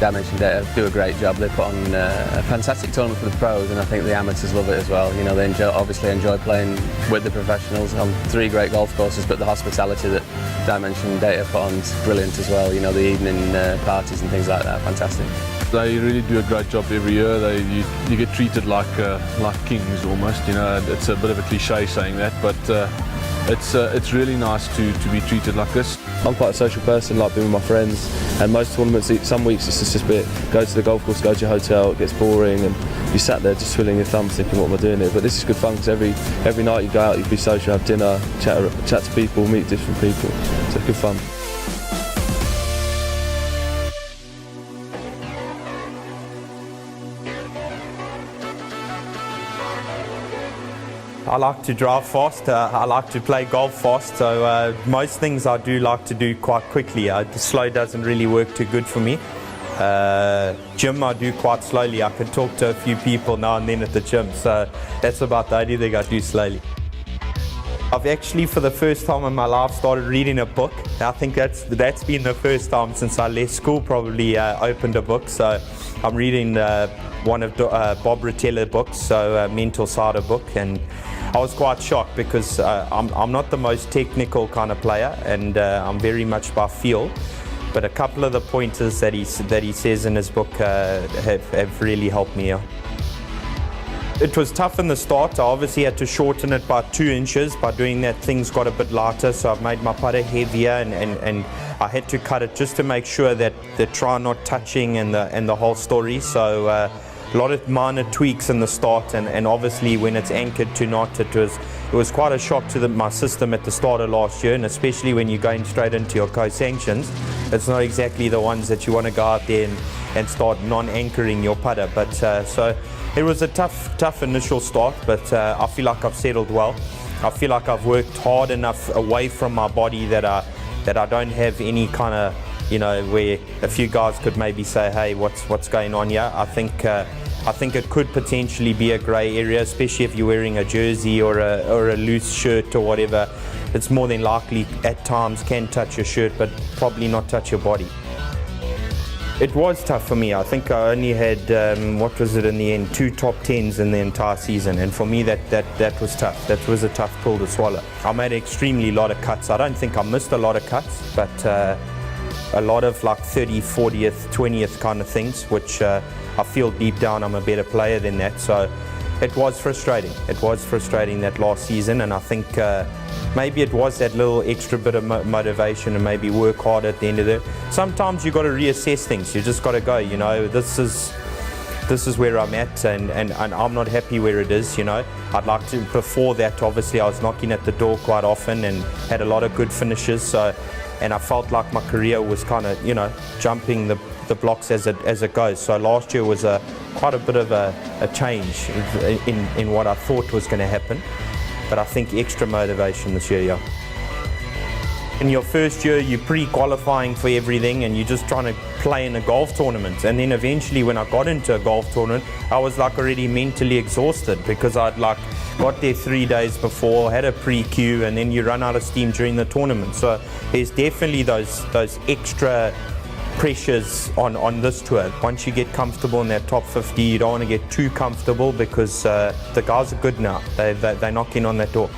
Dimension Data do a great job. They put on a fantastic tournament for the pros, and I think the amateurs love it as well. You know, they obviously enjoy playing with the professionals on 3 great golf courses, but the hospitality that Dimension Data put on is brilliant as well. You know, the evening parties and things like that, fantastic. They really do a great job every year. You get treated like kings almost. You know, it's a bit of a cliche saying that, but it's really nice to be treated like this. I'm quite a social person, like being with my friends, and most tournaments, some weeks it's just a bit, go to the golf course, go to your hotel, it gets boring, and you sat there just twiddling your thumbs thinking, what am I doing here? But this is good fun, because every night you go out, you be social, have dinner, chat to people, meet different people, so it's good fun. I like to drive fast, I like to play golf fast, so most things I do like to do quite quickly. The slow doesn't really work too good for me. Gym I do quite slowly. I can talk to a few people now and then at the gym, so that's about the only thing I do slowly. I've actually, for the first time in my life, started reading a book. I think that's been the first time since I left school, probably opened a book. So I'm reading one of Bob Rotella books, so Mental Side of book, and I was quite shocked because I'm not the most technical kind of player, and I'm very much by feel. But a couple of the pointers that he says in his book have really helped me out. It was tough in the start. I obviously had to shorten it by 2 inches. By doing that, things got a bit lighter, so I've made my putter heavier, and I had to cut it just to make sure that the try not touching and the whole story. So a lot of minor tweaks in the start, and obviously when it's anchored to knot, it was quite a shock to my system at the start of last year, and especially when you're going straight into your co-sanctions. It's not exactly the ones that you want to go out there and start non-anchoring your putter. But so it was a tough initial start, but I feel like I've settled well. I feel like I've worked hard enough away from my body that I don't have any kind of, you know, where a few guys could maybe say, hey, what's going on here? I think it could potentially be a grey area, especially if you're wearing a jersey or a loose shirt or whatever. It's more than likely at times can touch your shirt, but probably not touch your body. It was tough for me. I think I only had, what was it in the end, 2 top 10s in the entire season, and for me that was tough. That was a tough pill to swallow. I made extremely lot of cuts. I don't think I missed a lot of cuts, but a lot of like 30th, 40th, 20th kind of things, which I feel deep down I'm a better player than that. So it was frustrating. It was frustrating that last season, and I think maybe it was that little extra bit of motivation and maybe work hard at the end of it. Sometimes you've got to reassess things. You just got to go, you know, this is where I'm at, and I'm not happy where it is, you know. I'd like to, before that, obviously I was knocking at the door quite often and had a lot of good finishes, so, and I felt like my career was kind of, you know, jumping the blocks as it goes. So last year was quite a bit of a change in what I thought was going to happen, but I think extra motivation this year, yeah. In your first year, you're pre-qualifying for everything and you're just trying to play in a golf tournament. And then eventually when I got into a golf tournament, I was like already mentally exhausted because I'd like got there 3 days before, had a pre-queue, and then you run out of steam during the tournament. So there's definitely those extra pressures on this tour. Once you get comfortable in that top 50, you don't want to get too comfortable because the guys are good now. They're knocking on that door.